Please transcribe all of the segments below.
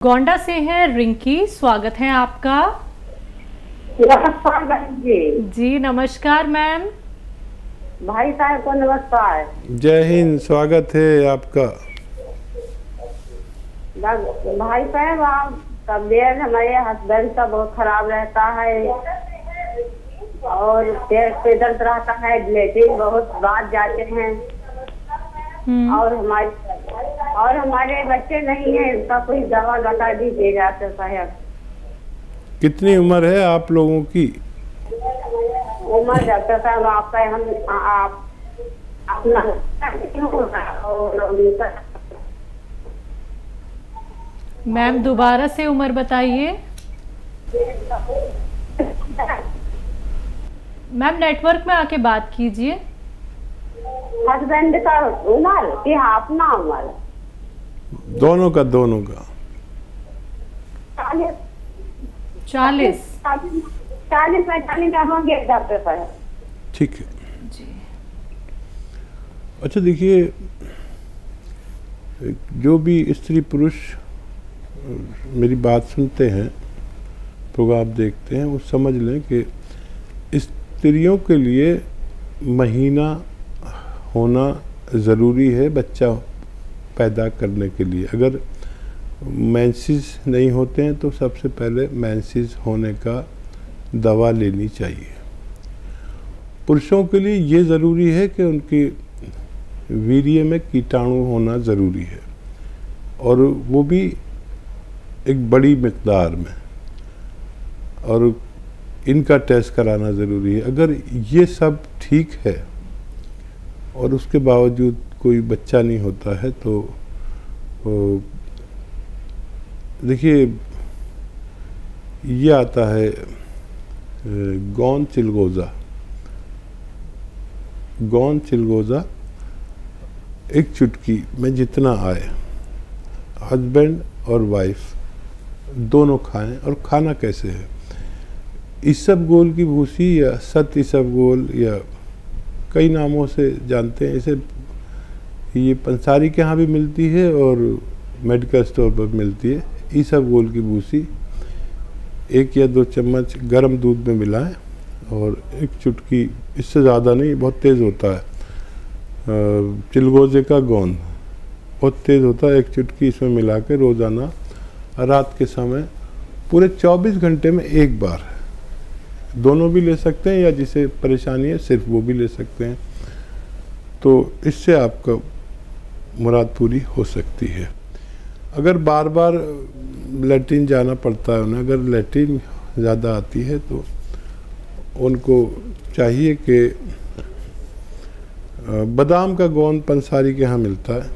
गोंडा से है रिंकी, स्वागत है आपका। नमस्कार बहन जी। जी नमस्कार मैम। भाई साहब को नमस्कार। जय हिंद, स्वागत है आपका। भाई साहब, आप तबीयत हमारे हस्बैंड का बहुत खराब रहता है और पेट पे दर्द रहता है, लेकिन बहुत बात जाते हैं और हमारे बच्चे नहीं है, इसका कोई दवा बता दीजिएगा तो साहब। कितनी उम्र है आप लोगों की? उम्र डॉक्टर साहब आपका आप अपना मैम दोबारा से उम्र बताइए। मैम नेटवर्क में आके बात कीजिए। हस्बैंड का उम्र कि अपना उम्र? दोनों का। 40 45 का होंगे डॉक्टर साहब। ठीक है जी। अच्छा देखिए, जो भी स्त्री पुरुष मेरी बात सुनते हैं, प्रोग्राम देखते हैं, वो समझ लें कि स्त्रियों के लिए महीना होना ज़रूरी है बच्चा पैदा करने के लिए। अगर मेंसेस नहीं होते हैं तो सबसे पहले मेंसेस होने का दवा लेनी चाहिए। पुरुषों के लिए ये ज़रूरी है कि उनकी वीर्य में कीटाणु होना ज़रूरी है, और वो भी एक बड़ी मिकदार में, और इनका टेस्ट कराना ज़रूरी है। अगर ये सब ठीक है और उसके बावजूद कोई बच्चा नहीं होता है तो देखिए ये आता है गौन चिलगोज़ा एक चुटकी में जितना आए, हस्बैंड और वाइफ दोनों खाएं। और खाना कैसे है? इसबगोल की भूसी या सत इसबगोल या कई नामों से जानते हैं इसे। ये पंसारी के यहाँ भी मिलती है और मेडिकल स्टोर पर मिलती है। इसबगोल की भूसी 1 या 2 चम्मच गर्म दूध में मिलाएं और एक चुटकी, इससे ज़्यादा नहीं, बहुत तेज़ होता है, चिलगोज़े का गोंद बहुत तेज़ होता है, एक चुटकी इसमें मिला के रोज़ाना रात के समय पूरे 24 घंटे में एक बार, दोनों भी ले सकते हैं या जिसे परेशानी है सिर्फ वो भी ले सकते हैं। तो इससे आपका मुराद पूरी हो सकती है। अगर बार बार लैट्रिन जाना पड़ता है उन्हें, अगर लैट्रिन ज़्यादा आती है तो उनको चाहिए कि बादाम का गोंद पंसारी के यहाँ मिलता है,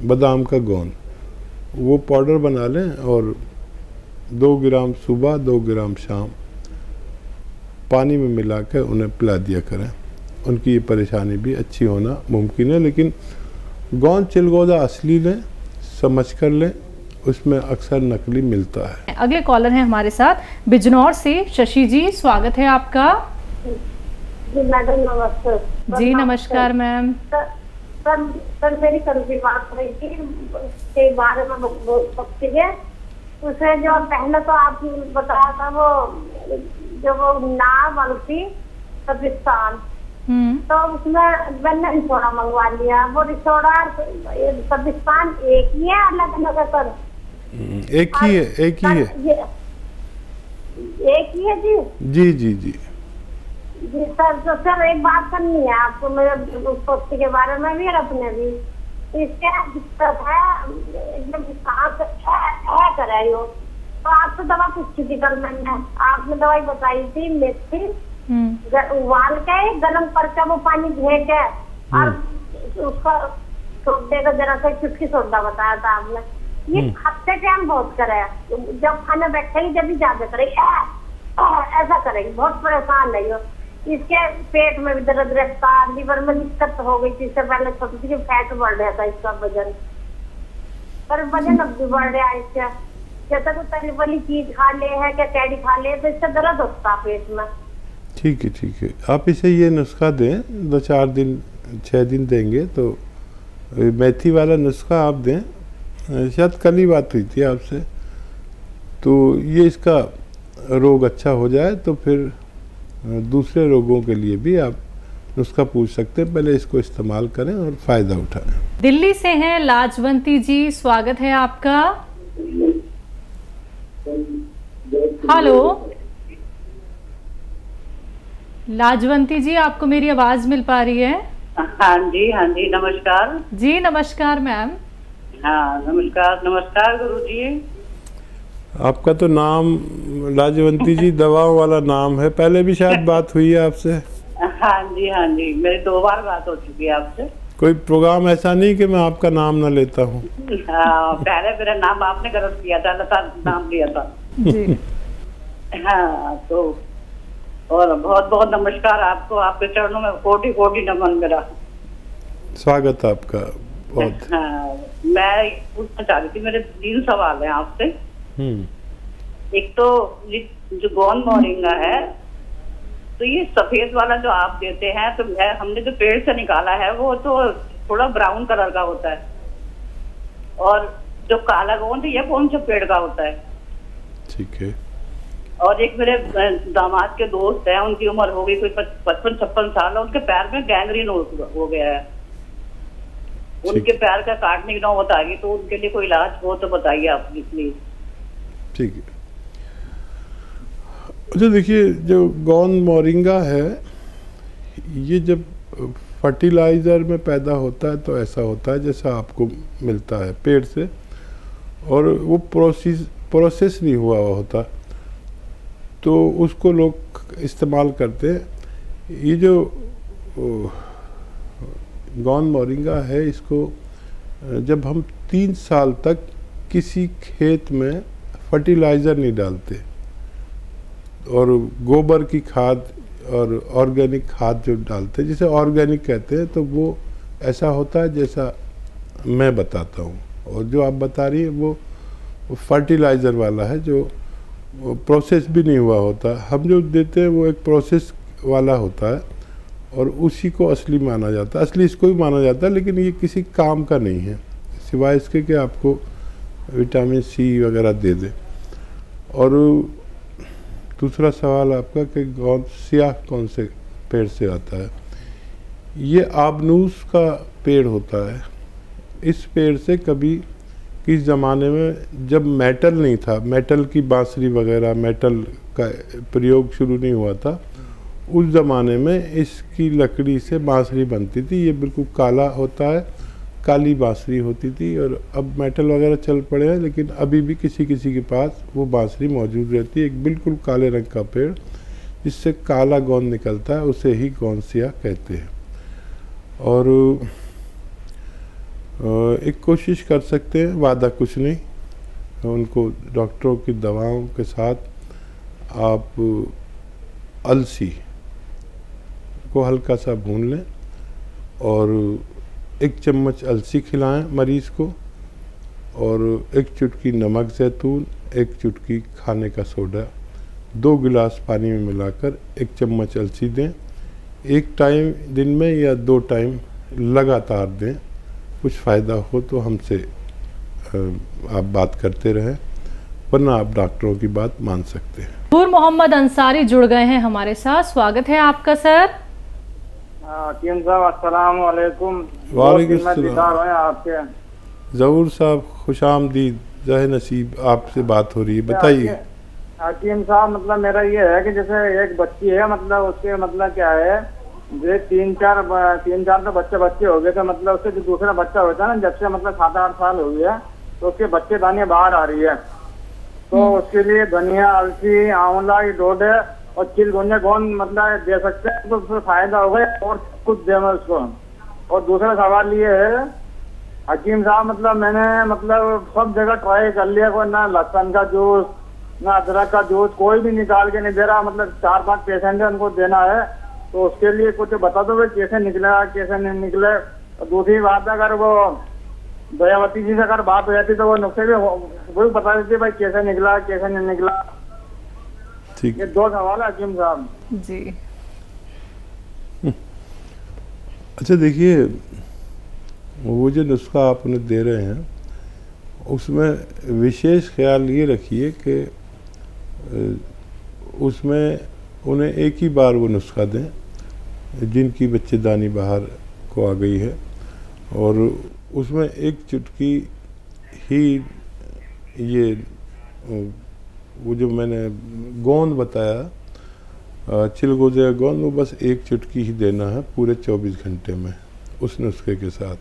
बादाम का गोंद, वो पाउडर बना लें और 2 ग्राम सुबह 2 ग्राम शाम पानी में मिला कर उन्हें पिला दिया करें। उनकी ये परेशानी भी अच्छी होना मुमकिन है। लेकिन गोंद चिलगोज़ा असली लें, समझ कर लें, उसमें अक्सर नकली मिलता है। अगले कॉलर हैं हमारे साथ बिजनौर से शशि जी, स्वागत है आपका। जी मैडम नमस्ते। जी नमस्कार मैम। सर मेरी कल की बात हुई थी के बारे में बहुत सकती है। उसे जो पहले तो आपने बताया था वो जो वो नाव वाली थी सबिस्तान, तो उसमें मैंने रिसोड़ा मंगवा लिया। वो रिसोड़ा सबिस्तान एक ही है, अलग अलग है सर? एक ही है। एक ही है जी। जी जी जी जी सर। तो सर एक बात करनी है आपको मेरे पोती के बारे में भी और अपने भी। इसके दिक्कत है एकदम सांस कर रही हो, तो आपसे दवा पूछी थी कल मैंने। आपने दवाई बताई थी मेथी उबाल के गर्म करके वो पानी धे के और उसका सोडे का जरा सा चुटकी सोडा बताया था आपने। ये हफ्ते टाइम बहुत करे, जब खाने बैठेगी जब भी ज्यादा करेगी, ऐसा करेगी, बहुत परेशान नहीं हो। इसके पेट में भी दर्द रहता, लीवर में दिक्कत हो गई थी। इससे पहले छोटी सी फैट बढ़ रहा था इसका वजन, पर वजन अब भी बढ़ रहा है इसका। जैसा कोई तली वाली चीज खा ले है क्या कैडी खा ले तो इससे दर्द होता है पेट में। ठीक है। आप इसे ये नुस्खा दें, 2-4 दिन 6 दिन देंगे तो मेथी वाला नुस्खा आप दें। शायद कल ही बात हुई थी आपसे। तो ये इसका रोग अच्छा हो जाए तो फिर दूसरे रोगों के लिए भी आप नुस्खा पूछ सकते हैं। पहले इसको इस्तेमाल करें और फ़ायदा उठाएं। दिल्ली से हैं लाजवंती जी, स्वागत है आपका। हेलो लाजवंती जी, आपको मेरी आवाज़ मिल पा रही है? हाँ जी, नमस्कार जी। नमस्कार मैम। हाँ नमस्कार गुरुजी। आपका तो नाम लाजवंती जी दवाओं वाला नाम है। पहले भी शायद बात हुई है आपसे। हाँ जी, मेरी 2 बार बात हो चुकी है आपसे। कोई प्रोग्राम ऐसा नहीं कि मैं आपका नाम ना लेता हूँ। हाँ, पहले मेरा नाम आपने गलत किया था, लता नाम लिया था जी। हाँ, तो और बहुत बहुत नमस्कार आपको, आपके चरणों में कोटि कोटि नमन मेरा। स्वागत आपका बहुत। हाँ, मैं पूछना चाह रही थी, मेरे 3 सवाल हैं आपसे। एक तो जो गोंद मोरिंगा है, तो ये सफेद वाला जो आप देते हैं, तो हमने जो पेड़ से निकाला है वो तो थोड़ा ब्राउन कलर का होता है, और जो काला गोंद है ये कौन से पेड़ का होता है? ठीक है। और एक मेरे दामाद के दोस्त हैं, उनकी उम्र हो गई कोई 55-56 साल, उनके पैर में गैंग्रीन हो गया है, उनके पैर का काटने की नौबत आ गई, तो उनके लिए कोई इलाज हो तो बताइए आप प्लीज। ठीक है। अच्छा देखिए, जो गोंद मोरिंगा है ये जब फर्टिलाइज़र में पैदा होता है तो ऐसा होता है जैसा आपको मिलता है पेड़ से, और वो प्रोसेस नहीं हुआ होता, तो उसको लोग इस्तेमाल करते हैं। ये जो गोंद मोरिंगा है, इसको जब हम 3 साल तक किसी खेत में फर्टिलाइज़र नहीं डालते और गोबर की खाद और ऑर्गेनिक खाद जो डालते हैं, जिसे ऑर्गेनिक कहते हैं, तो वो ऐसा होता है जैसा मैं बताता हूँ। और जो आप बता रही है वो फर्टिलाइज़र वाला है, जो प्रोसेस भी नहीं हुआ होता। हम जो देते हैं वो एक प्रोसेस वाला होता है और उसी को असली माना जाता है, असली इसको भी माना जाता है, लेकिन ये किसी काम का नहीं है सिवाय इसके कि आपको विटामिन सी वगैरह दे दे। और दूसरा सवाल आपका कि गोंद स्याह कौन से पेड़ से आता है, ये आबनूस का पेड़ होता है। इस पेड़ से कभी किस ज़माने में जब मेटल नहीं था, मेटल की बांसुरी वगैरह, मेटल का प्रयोग शुरू नहीं हुआ था, उस ज़माने में इसकी लकड़ी से बांसुरी बनती थी। ये बिल्कुल काला होता है, काली बांसुरी होती थी। और अब मेटल वगैरह चल पड़े हैं, लेकिन अभी भी किसी किसी के पास वो बांसुरी मौजूद रहती है। एक बिल्कुल काले रंग का पेड़ जिससे काला गोंद निकलता है, उसे ही गोंद स्याह कहते हैं। और एक कोशिश कर सकते हैं, वादा कुछ नहीं, उनको डॉक्टरों की दवाओं के साथ आप अलसी को हल्का सा भून लें और 1 चम्मच अलसी खिलाएं मरीज़ को, और 1 चुटकी नमक ज़ैतून, 1 चुटकी खाने का सोडा 2 गिलास पानी में मिलाकर 1 चम्मच अलसी दें। 1 टाइम दिन में या 2 टाइम लगातार दें। कुछ फ़ायदा हो तो हमसे आप बात करते रहें, वरना आप डॉक्टरों की बात मान सकते हैं। नूर मोहम्मद अंसारी जुड़ गए हैं हमारे साथ, स्वागत है आपका सर। टीम साहब अस्सलाम वालेकुम। वालेकुम सलाम। आपके ज़हूर साहब खुशामदीद, जहे नसीब, आपसे बात हो रही है, बताइए। हकीम साहब, मतलब मेरा ये है कि जैसे एक बच्ची है, मतलब उसके मतलब क्या है, जो 3-4 तो बच्चे हो गए, तो मतलब उसके जो दूसरा बच्चा होता है ना, जब से मतलब 7-8 साल हो गया, तो उसके बच्चे दाने बाहर आ रही है। तो उसके लिए धनिया, अलसी, आंवला, डोडे और चिलगोंजा गोंद मतलब दे सकते हैं, तो उससे फायदा होगा, और कुछ देना उसको। और दूसरा सवाल ये है हकीम साहब, मतलब मैंने मतलब सब जगह ट्राई कर लिया, कोई ना लहसुन का जूस, ना अदरक का जूस, कोई भी निकाल के नहीं दे रहा। मतलब 4-5 पेशेंट है, उनको देना है, तो उसके लिए कुछ बता दो भाई, कैसे निकलेगा कैसे नहीं निकले। और दूसरी बात, अगर वो दयावती जी से अगर बात हो जाती तो वो नुस्खे भी वही बता देती भाई कैसे निकला कैसे नहीं निकला। ठीक, ये 2 सवाल है हकीम साहब जी। अच्छा देखिए, वो जो नुस्खा आप उन्हें दे रहे हैं उसमें विशेष ख्याल ये रखिए कि उसमें उन्हें एक ही बार वो नुस्खा दें जिनकी बच्चेदानी बाहर को आ गई है, और उसमें एक चुटकी ही ये वो जो मैंने गोंद बताया चिलगोजे का गोंद, वो बस एक चुटकी ही देना है पूरे 24 घंटे में उस नुस्खे के साथ।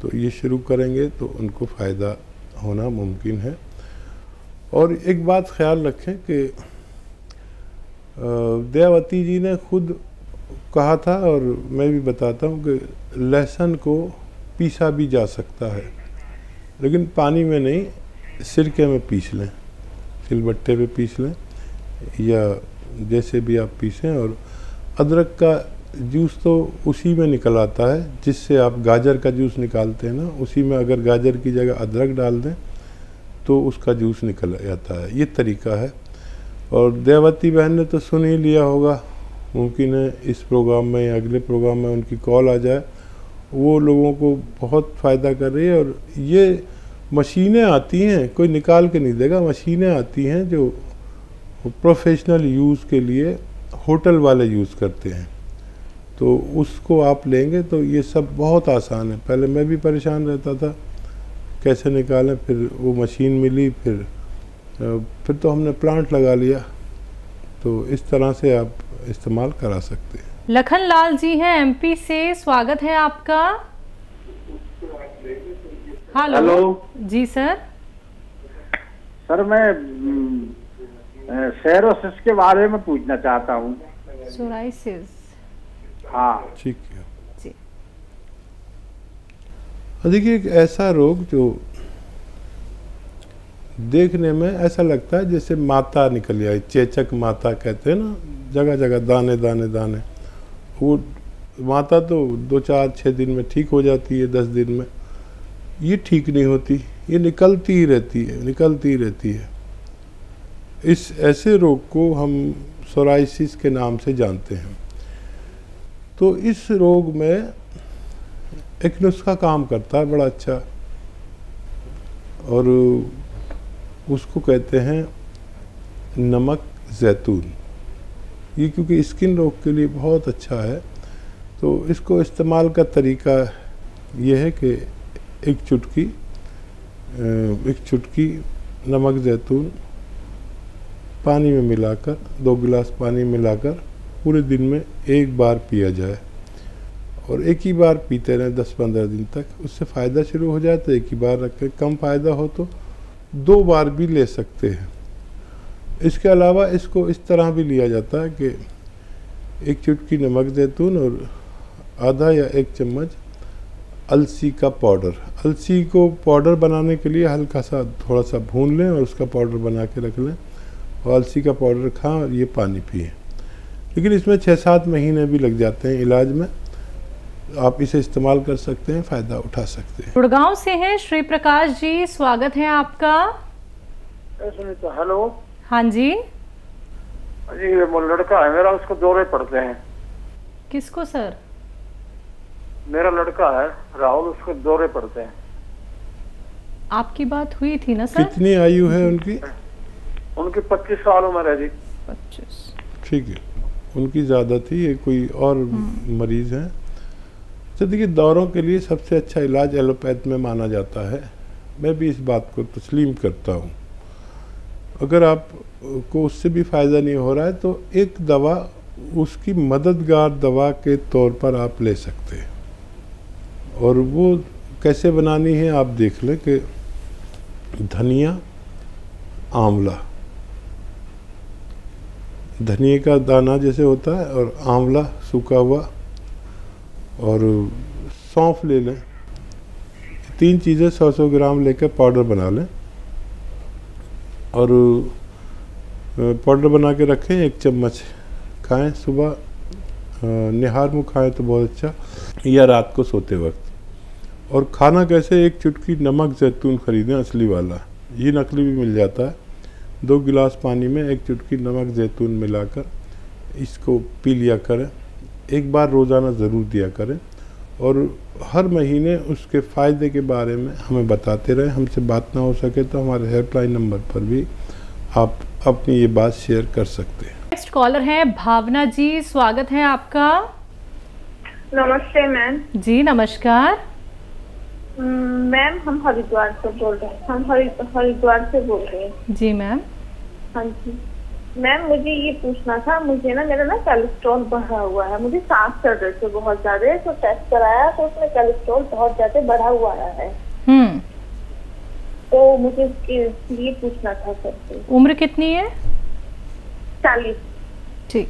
तो ये शुरू करेंगे तो उनको फ़ायदा होना मुमकिन है। और एक बात ख्याल रखें कि दयावती जी ने खुद कहा था, और मैं भी बताता हूँ कि लहसुन को पीसा भी जा सकता है, लेकिन पानी में नहीं, सिरके में पीस लें, सिलबट्टे पे पीस लें या जैसे भी आप पीसें। और अदरक का जूस तो उसी में निकल आता है जिससे आप गाजर का जूस निकालते हैं ना, उसी में अगर गाजर की जगह अदरक डाल दें तो उसका जूस निकल जाता है। ये तरीका है। और दयावती बहन ने तो सुन ही लिया होगा, मुमकिन है इस प्रोग्राम में या अगले प्रोग्राम में उनकी कॉल आ जाए। वो लोगों को बहुत फ़ायदा कर रही है। और ये मशीनें आती हैं, कोई निकाल के नहीं देगा, मशीनें आती हैं जो प्रोफेशनल यूज़ के लिए होटल वाले यूज़ करते हैं, तो उसको आप लेंगे तो ये सब बहुत आसान है। पहले मैं भी परेशान रहता था कैसे निकालें, फिर वो मशीन मिली, फिर तो हमने प्लांट लगा लिया। तो इस तरह से आप इस्तेमाल करा सकते हैं। लखन लाल जी हैं एमपी से, स्वागत है आपका। हेलो जी सर। सर मैं सेरोसिस के बारे में पूछना चाहता हूँ। सोराइसिस, हाँ ठीक है जी। देखिए, एक ऐसा रोग जो देखने में ऐसा लगता है जैसे माता निकल आई, चेचक माता कहते हैं ना, जगह जगह दाने दाने दाने। वो माता तो 2-4-6 दिन में ठीक हो जाती है, 10 दिन में। ये ठीक नहीं होती, ये निकलती ही रहती है, निकलती ही रहती है। इस ऐसे रोग को हम सोराइसिस के नाम से जानते हैं। तो इस रोग में एक नुस्खा काम करता है बड़ा अच्छा, और उसको कहते हैं नमक जैतून। ये क्योंकि स्किन रोग के लिए बहुत अच्छा है, तो इसको इस्तेमाल का तरीका ये है कि एक चुटकी नमक जैतून पानी में मिलाकर, 2 गिलास पानी मिलाकर पूरे दिन में एक बार पिया जाए, और एक ही बार पीते रहें 10-15 दिन तक। उससे फ़ायदा शुरू हो जाए तो एक ही बार रखें, कम फ़ायदा हो तो 2 बार भी ले सकते हैं। इसके अलावा इसको इस तरह भी लिया जाता है कि एक चुटकी नमक जैतून और आधा या 1 चम्मच अलसी का पाउडर। अलसी को पाउडर बनाने के लिए हल्का सा थोड़ा सा भून लें और उसका पाउडर बना के रख लें, और अलसी का पाउडर खाएं और ये पानी पिएं। लेकिन इसमें 6-7 महीने भी लग जाते हैं इलाज में। आप इसे इस्तेमाल कर सकते हैं, फ़ायदा उठा सकते हैं। गुड़गांव से हैं श्री प्रकाश जी, स्वागत है आपका। हेलो, हाँ जी। जी वो लड़का है मेरा, उसको दौरे पड़ते हैं। किसको सर? मेरा लड़का है राहुल, उसको दौरे पड़ते हैं। आपकी बात हुई थी ना सर? कितनी आयु है उनकी? उनकी 25 साल उम्र है जी। 25। ठीक है, उनकी ज़्यादा थी, ये कोई और मरीज़ हैं। तो देखिए, दौरों के लिए सबसे अच्छा इलाज एलोपैथ में माना जाता है। मैं भी इस बात को तस्लीम करता हूँ। अगर आप को उससे भी फ़ायदा नहीं हो रहा है तो एक दवा उसकी मददगार दवा के तौर पर आप ले सकते हैं, और वो कैसे बनानी है आप देख लें कि धनिया, आंवला, धनिया का दाना जैसे होता है, और आंवला सूखा हुआ, और सौंफ ले लें। 3 चीज़ें 100-100 ग्राम लेकर पाउडर बना लें, और पाउडर बना के रखें। 1 चम्मच खाएं सुबह, निहार मुँह खाएं तो बहुत अच्छा, या रात को सोते वक्त। और खाना कैसे, एक चुटकी नमक जैतून ख़रीदें असली वाला, ये नकली भी मिल जाता है। 2 गिलास पानी में 1 चुटकी नमक जैतून मिलाकर इसको पी लिया करें। एक बार रोज़ाना ज़रूर दिया करें, और हर महीने उसके फ़ायदे के बारे में हमें बताते रहें। हमसे बात ना हो सके तो हमारे हेल्पलाइन नंबर पर भी आप अपनी ये बात शेयर कर सकते हैं। नेक्स्ट कॉलर है भावना जी, स्वागत है आपका। नमस्ते मैम। जी नमस्कार। मैम हम हरिद्वार से बोल रहे हैं। हम हरिद्वार से बोल रहे हैं। जी मैम। हाँ जी मैम, मुझे ये पूछना था, मुझे ना मेरा ना कोलेस्ट्रॉल बढ़ा हुआ है, मुझे सांस चढ़ रही थी बहुत ज्यादा, तो टेस्ट कराया तो उसमें कोलेस्ट्रॉल बहुत ज्यादा बढ़ा हुआ है। तो मुझे इसके लिए पूछना था सर। उम्र कितनी है? 40। ठीक।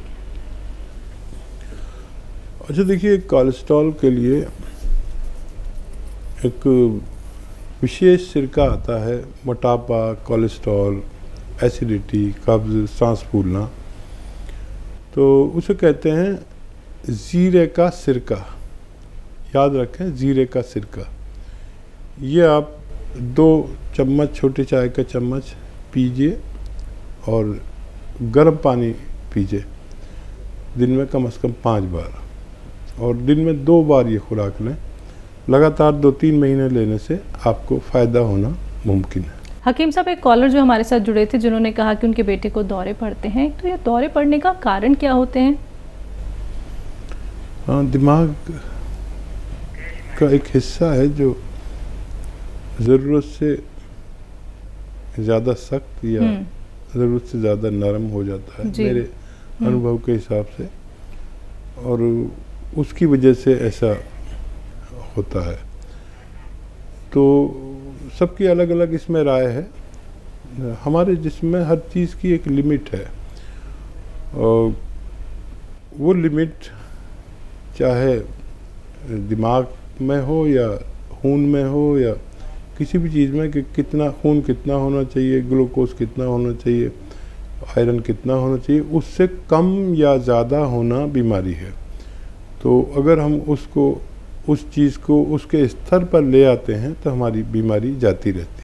अच्छा देखिए, कोलेस्ट्रॉल के लिए एक विशेष सिरका आता है, मोटापा, कोलेस्ट्रॉल, एसिडिटी, कब्ज़, सांस फूलना, तो उसे कहते हैं जीरे का सिरका। याद रखें, जीरे का सिरका। ये आप 2 चम्मच, छोटे चाय का चम्मच पीजिए और गर्म पानी पीजिए दिन में कम से कम 5 बार, और दिन में 2 बार ये खुराक लें। लगातार 2-3 महीने लेने से आपको फ़ायदा होना मुमकिन है। हकीम साहब, एक कॉलर जो हमारे साथ जुड़े थे जिन्होंने कहा कि उनके बेटे को दौरे पड़ते हैं, तो ये दौरे पड़ने का कारण क्या होते हैं? हाँ, दिमाग का एक हिस्सा है जो ज़रूरत से ज़्यादा सख्त या ज़रूरत से ज़्यादा नरम हो जाता है मेरे अनुभव के हिसाब से, और उसकी वजह से ऐसा होता है। तो सबकी अलग अलग इसमें राय है। हमारे जिस्म में हर चीज़ की एक लिमिट है, और वो लिमिट चाहे दिमाग में हो या खून में हो या किसी भी चीज़ में, कि कितना खून कितना होना चाहिए, ग्लूकोज कितना होना चाहिए, आयरन कितना होना चाहिए, उससे कम या ज़्यादा होना बीमारी है। तो अगर हम उसको, उस चीज़ को उसके स्तर पर ले आते हैं तो हमारी बीमारी जाती रहती है।